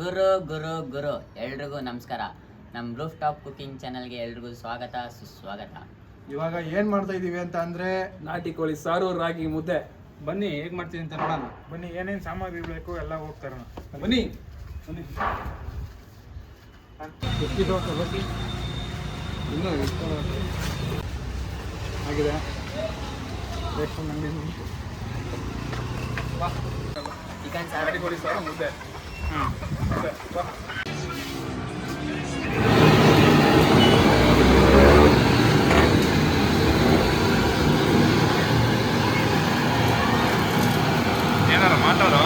ಗುರು ಗುರು ಗುರು ಎಲ್ರಿಗೂ ನಮಸ್ಕಾರ. ನಮ್ಮ ರೂಫ್ ಟಾಪ್ ಕುಕಿಂಗ್ ಚಾನಲ್ಗೆ ಎಲ್ರಿಗೂ ಸ್ವಾಗತ ಸುಸ್ವಾಗತ. ಇವಾಗ ಏನು ಮಾಡ್ತಾ ಇದ್ದೀವಿ ಅಂತ ಅಂದರೆ ನಾಟಿ ಕೋಳಿ ಸಾರು, ರಾಗಿ ಮುದ್ದೆ. ಬನ್ನಿ ಹೇಗೆ ಮಾಡ್ತೀವಿ ಅಂತ ನೋಡೋಣ. ಬನ್ನಿ ಏನೇನು ಸಾಮಗ್ರಿ ಬೇಕು ಎಲ್ಲ ಹೋಗ್ತಾರೋಣ. ಬನ್ನಿ ಬನ್ನಿ ಎಷ್ಟಿದು ಬನ್ನಿ ಇನ್ನೂ ಎಷ್ಟು ಆಗಿದೆ ಎಷ್ಟು ನಂಗೆ ಚಿಕನ್ ಸಾರು, ನಾಟಿ ಕೋಳಿ ಸಾರು, ಮುದ್ದೆ. ಏನಾರ ಮಾತಾಡೋ.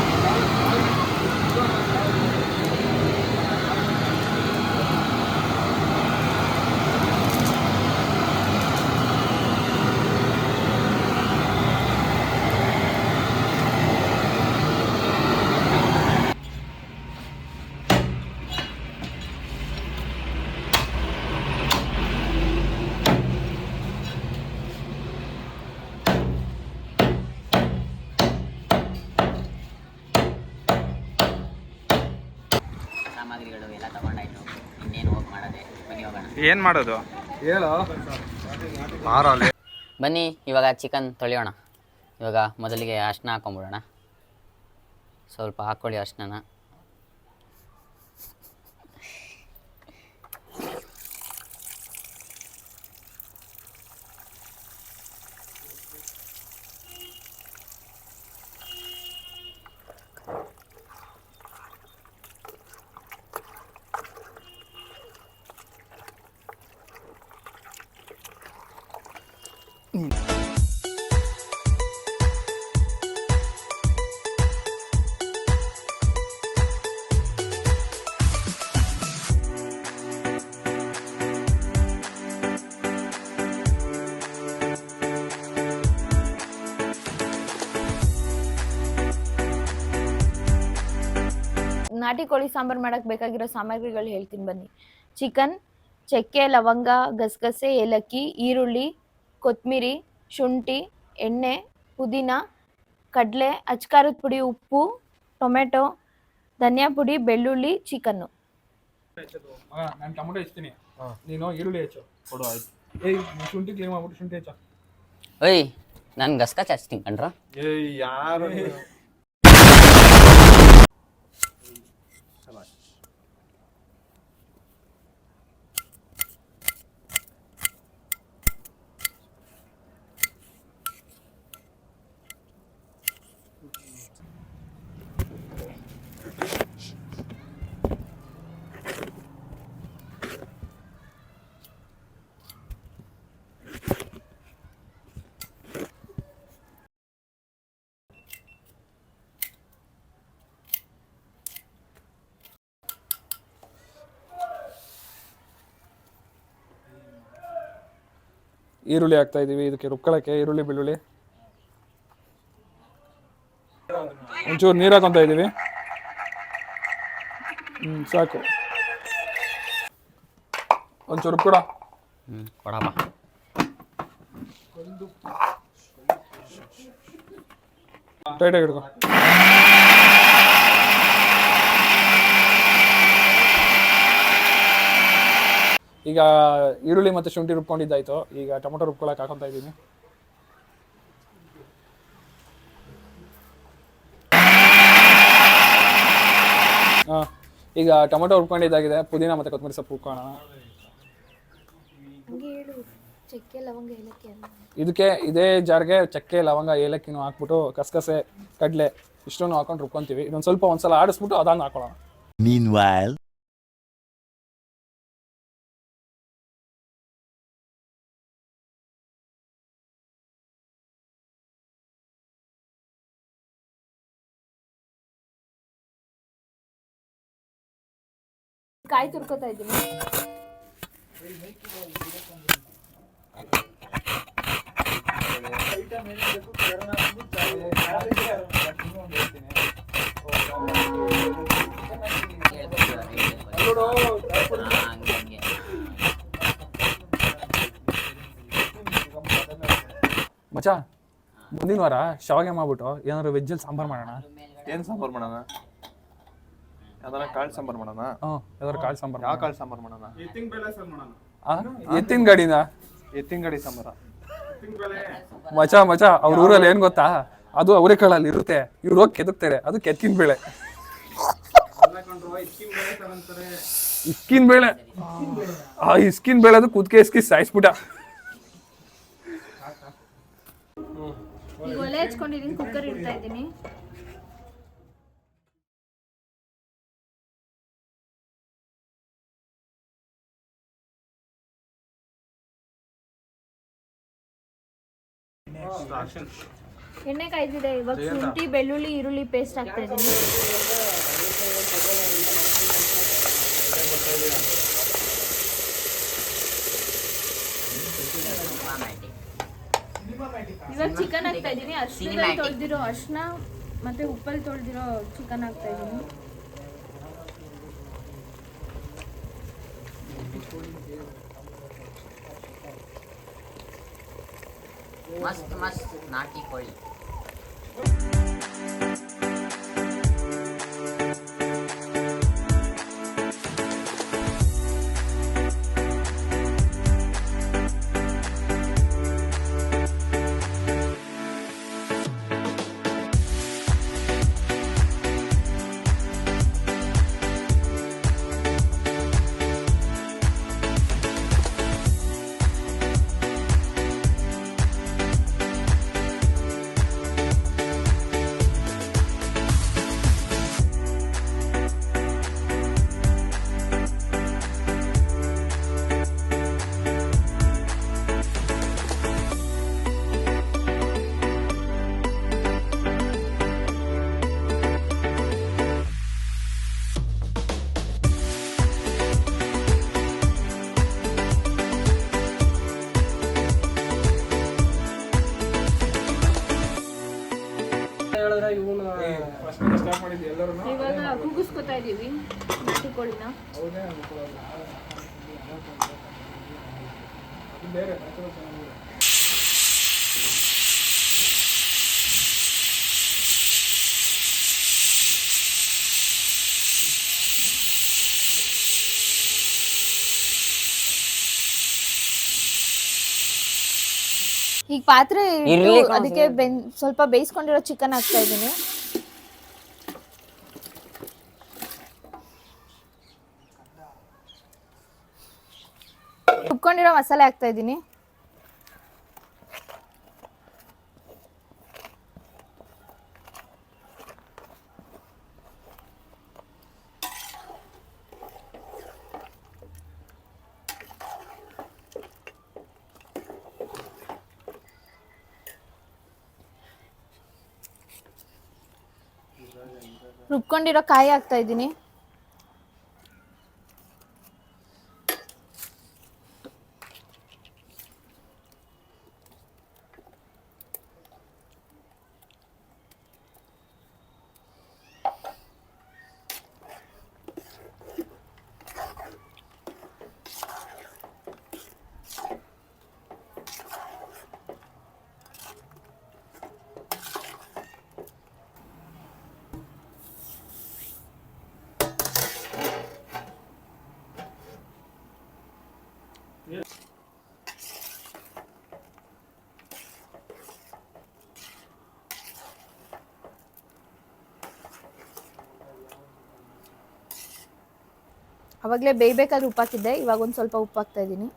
ಸಾಮಗ್ರಿಗಳು ಎಲ್ಲ ತಗೊಂಡಾಯ್ತು. ಇನ್ನೇನು ಹೋಗಿ ಮಾಡೋದೆ. ಬನ್ನಿ ಹೋಗೋಣ. ಏನು ಮಾಡೋದು ಹೇಳೋ. ಬನ್ನಿ ಇವಾಗ ಚಿಕನ್ ತೊಳೆಯೋಣ. ಇವಾಗ ಮೊದಲಿಗೆ ಅರಿಶಿನ ಹಾಕೊಂಬಿಡೋಣ. ಸ್ವಲ್ಪ ಹಾಕ್ಕೊಳ್ಳಿ ಅರಿಶಿನ. ನಾಟಿ ಕೋಳಿ ಸಾಂಬಾರು ಮಾಡೋಕ್ಕೆ ಬೇಕಾಗಿರೋ ಸಾಮಗ್ರಿಗಳು ಹೇಳ್ತೀನಿ ಬನ್ನಿ. ಚಿಕನ್, ಚಕ್ಕೆ, ಲವಂಗ, ಗಸಗಸೆ, ಏಲಕ್ಕಿ, ಈರುಳ್ಳಿ, ಕೊತ್ತಂಬರಿ, ಶುಂಠಿ, ಎಣ್ಣೆ, ಪುದೀನ, ಕಡಲೆ, ಅಚ್ಕಾರದ ಪುಡಿ, ಉಪ್ಪು, ಟೊಮೆಟೊ, ಧನಿಯಾ ಪುಡಿ, ಬೆಳ್ಳುಳ್ಳಿ, ಚಿಕನ್ನು. ನಾನು ಟೊಮೊಟೊ ಹೆಚ್ಚ್ತೀನಿ, ನೀನು ಈರುಳ್ಳಿ ಹೆಚ್ಚು ಕೊಡು. ಆಯ್ತು. ಏಯ್ ಶುಂಠಿ ಕ್ಲೀನ್ ಮಾಡ್ಬಿಟ್ಟು ಶುಂಠಿ ಹೆಚ್ಚ. ಓಯ್ ನಾನು ಗಸ್ಕ ಹಚ್ತೀನಿ ಕಣ್ರ. ಏಯ್ ಯಾರು ಈರುಳ್ಳಿ ಹಾಕ್ತಾ ಇದೀವಿ. ಇದಕ್ಕೆ ರುಬ್ಕೊಳ್ಳೋಕ್ಕೆ ಈರುಳ್ಳಿ ಬೆಳ್ಳುಳ್ಳಿ. ಒಂಚೂರು ನೀರು ಹಾಕೊತಾ ಇದೀವಿ. ಸಾಕು. ಒಂಚೂರು ರುಬ್ಕೊಡ. ಕೊಡಪ್ಪ. ಟೈಟಾಗಿ ಹಿಡ್ಕೊ. ಈಗ ಈರುಳ್ಳಿ ಮತ್ತು ಶುಂಠಿ ರುಬ್ಕೊಂಡಿದ್ದಾಯ್ತು. ಈಗ ಟೊಮೊಟೊ ರುಬ್ಕೊಳಕ್ಕೆ ಹಾಕೊತಾ ಇದ್ದೀನಿ. ಈಗ ಟೊಮೊಟೊ ರುಬ್ಕೊಂಡಿದ್ದಾಗಿದೆ. ಪುದೀನ ಮತ್ತು ಕೊತ್ತಂಬರಿ ಸೊಪ್ಪು ರುಬ್ಕೋಣ. ಇದಕ್ಕೆ ಇದೇ ಜಾರ್ಗೆ ಚಕ್ಕೆ, ಲವಂಗ, ಏಲಕ್ಕಿನೂ ಹಾಕ್ಬಿಟ್ಟು ಗಸಗಸೆ, ಕಡಲೆ ಇಷ್ಟನ್ನು ಹಾಕೊಂಡು ರುಬ್ಕೊಂತೀವಿ. ಇದೊಂದು ಸ್ವಲ್ಪ ಒಂದ್ಸಲ ಆಡಿಸ್ಬಿಟ್ಟು ಅದಾನ ಹಾಕೊಳ್ಳೋಣ. Meanwhile, ಕಾಯಿ ತುರ್ಕೋತಾ ಇದ್ದೀನಿ. ಮಚ್ಚ, ಮುಂದಿನ ವಾರ ಶಾವಿಗೆ ಮಾಡ್ಬಿಟ್ಟು ಏನಾದ್ರು ವೆಜ್ಜಲ್ಲಿ ಸಾಂಬಾರು ಮಾಡೋಣ. ಏನು ಸಾಂಬಾರು ಮಾಡೋಣ? ಯಾವ್ದಾರ ಕಾಳು ಸಾಂಬಾರು ಮಾಡೋಣ. ಯಾವ್ದಾರು ಕಾಳು ಸಾಂಬಾರು. ಯಾವ ಕಾಳು ಸಾಂಬಾರು ಮಾಡೋಣ? ಎತ್ತಿನ ಬೇಳೆ ಸಾರು ಮಾಡೋಣ. ಎತ್ತಿನ ಗಾಡಿನ ಎತ್ತಿನ ಗಾಡಿ ಸಾಂಬಾರ. ಎತ್ತಿನ ಬೇಳೆ ಮಚ ಅವ್ರ ಊರಲ್ಲಿ ಏನ್ ಗೊತ್ತಾ, ಅದು ಅವರೆಕಾಳಲ್ಲಿ ಇರುತ್ತೆ, ಇವ್ರು ಹೋಗಿ ಕೆದಕ್ತಾರೆ, ಅದು ಎತ್ತಿನ ಬೇಳೆ. ಎಲ್ಲ ಕೊಂಡ್ರು ಎತ್ತಿನ ಬೇಳೆ ಸಾರು ಅಂತಾರೆ. ಇಸ್ಕಿನ ಬೇಳೆ, ಆ ಇಸ್ಕಿನ ಬೇಳೆ ಅದು ಕುದ್ಕೆ ಇಸ್ಕಿ ಸಾಯಿಸ್ಬಿಟ್ಟ. ಈಗ ಒಲೆ ಹಚ್ಕೊಂಡಿದ್ದೀನಿ, ಕುಕ್ಕರ್ ಇಡ್ತಾ ಇದ್ದೀನಿ. ಎಣ್ಣೆ ಕಾಯ್ದಿದೆ. ಇವಾಗ ಶುಂಠಿ ಬೆಳ್ಳುಳ್ಳಿ ಈರುಳ್ಳಿ ಪೇಸ್ಟ್ ಹಾಕ್ತಾ ಇದ್ದೀನಿ. ಇವಾಗ ಚಿಕನ್ ಹಾಕ್ತಾ ಇದ್ದೀನಿ. ಅರ್ಶಿಣದಲ್ಲಿ ತೊಳೆದಿರೋ ಅರ್ಶಿನ ಮತ್ತೆ ಉಪ್ಪಲ್ಲಿ ತೊಳೆದಿರೋ ಚಿಕನ್ ಹಾಕ್ತಾ ಇದ್ದೀನಿ. ಮಸ್ತ್ ಮಸ್ತ್ ನಾಟಿ ಕೋಳಿ. ಸ್ಟಾರ್ಟ್ ಮಾಡಿದ್ವಿ ಎಲ್ಲರೂ. ಇವಾಗ ಕೂಗಿಸ್ಕೊತಾ ಇದೀವಿ ನಾಟಿ ಕೋಳಿನ. ಈಗ ಪಾತ್ರೆ ಇಟ್ಟು ಅದಕ್ಕೆ ಸ್ವಲ್ಪ ಬೇಯಿಸ್ಕೊಂಡಿರೋ ಚಿಕನ್ ಹಾಕ್ತಾ ಇದ್ದೀನಿ. ರುಬ್ಕೊಂಡಿರೋ ಮಸಾಲೆ ಹಾಕ್ತಾ ಇದ್ದೀನಿ. ರುಬ್ಕೊಂಡಿರೋ ಕಾಯಿ ಹಾಕ್ತಾ ಇದ್ದೀನಿ. ಅವಾಗಲೇ ಬೇಯಬೇಕಾದ್ರೆ ಉಪ್ಪು ಹಾಕಿದ್ದೆ, ಇವಾಗ ಒಂದು ಸ್ವಲ್ಪ ಉಪ್ಪು ಹಾಕ್ತಾ ಇದ್ದೀನಿ.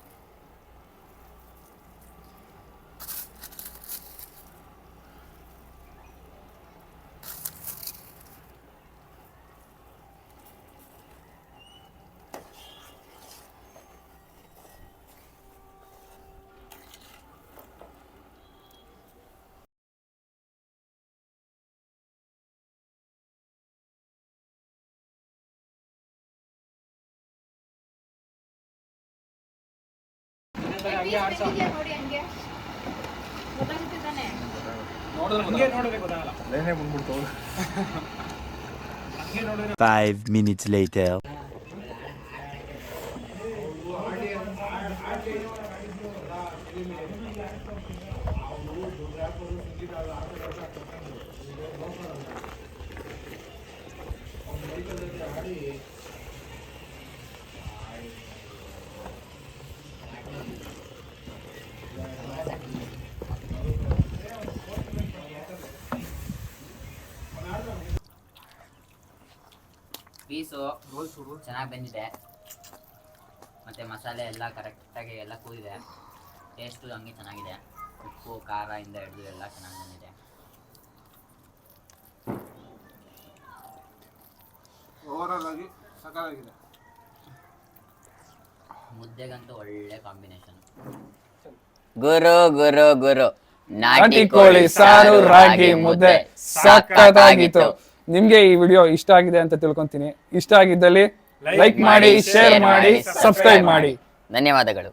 ನೋಡಿ ಹಂಗೆ ಗೊತ್ತಾಗುತ್ತೆ ತಾನೆ. ಹಂಗೆ ನೋಡಿದ್ರೆ ಗೊತ್ತಾಗಲ್ಲ. ಅದೇನೇ ಬಂದ್ಬಿಡ್ತು. 5 minutes later. ಮಾಡಿ ಪೀಸು ಚೆನ್ನಾಗಿ ಬಂದಿದೆ, ಮತ್ತು ಮಸಾಲೆ ಎಲ್ಲ ಕರೆಕ್ಟಾಗಿ ಎಲ್ಲ ಕೂದಿದೆ. ಟೇಸ್ಟು ಹಂಗೆ ಚೆನ್ನಾಗಿದೆ, ಉಪ್ಪು ಖಾರ ಇಂದ ಹಿಡಿದು ಎಲ್ಲ ಚೆನ್ನಾಗಿ ಬಂದಿದೆ. ಓವರಾಲ್ ಆಗಿ ಸಕಾಲಾಗಿದೆ. ಮುದ್ದೆಗಂತೂ ಒಳ್ಳೆ ಕಾಂಬಿನೇಷನ್. ಗುರು ಗುರು ಗುರು ನಾಟಿ ಕೋಳಿ ಸಾರು ರಾಗಿ ಮುದ್ದೆ ಸಖತ್ತಾಗಿತ್ತು. ನಿಮ್ಗೆ ಈ ವಿಡಿಯೋ ಇಷ್ಟ ಆಗಿದೆ ಅಂತ ತಿಳ್ಕೊಂತೀನಿ. ಇಷ್ಟ ಆಗಿದ್ದಲ್ಲಿ ಲೈಕ್ ಮಾಡಿ, ಶೇರ್ ಮಾಡಿ, ಸಬ್ಸ್ಕ್ರೈಬ್ ಮಾಡಿ. ಧನ್ಯವಾದಗಳು.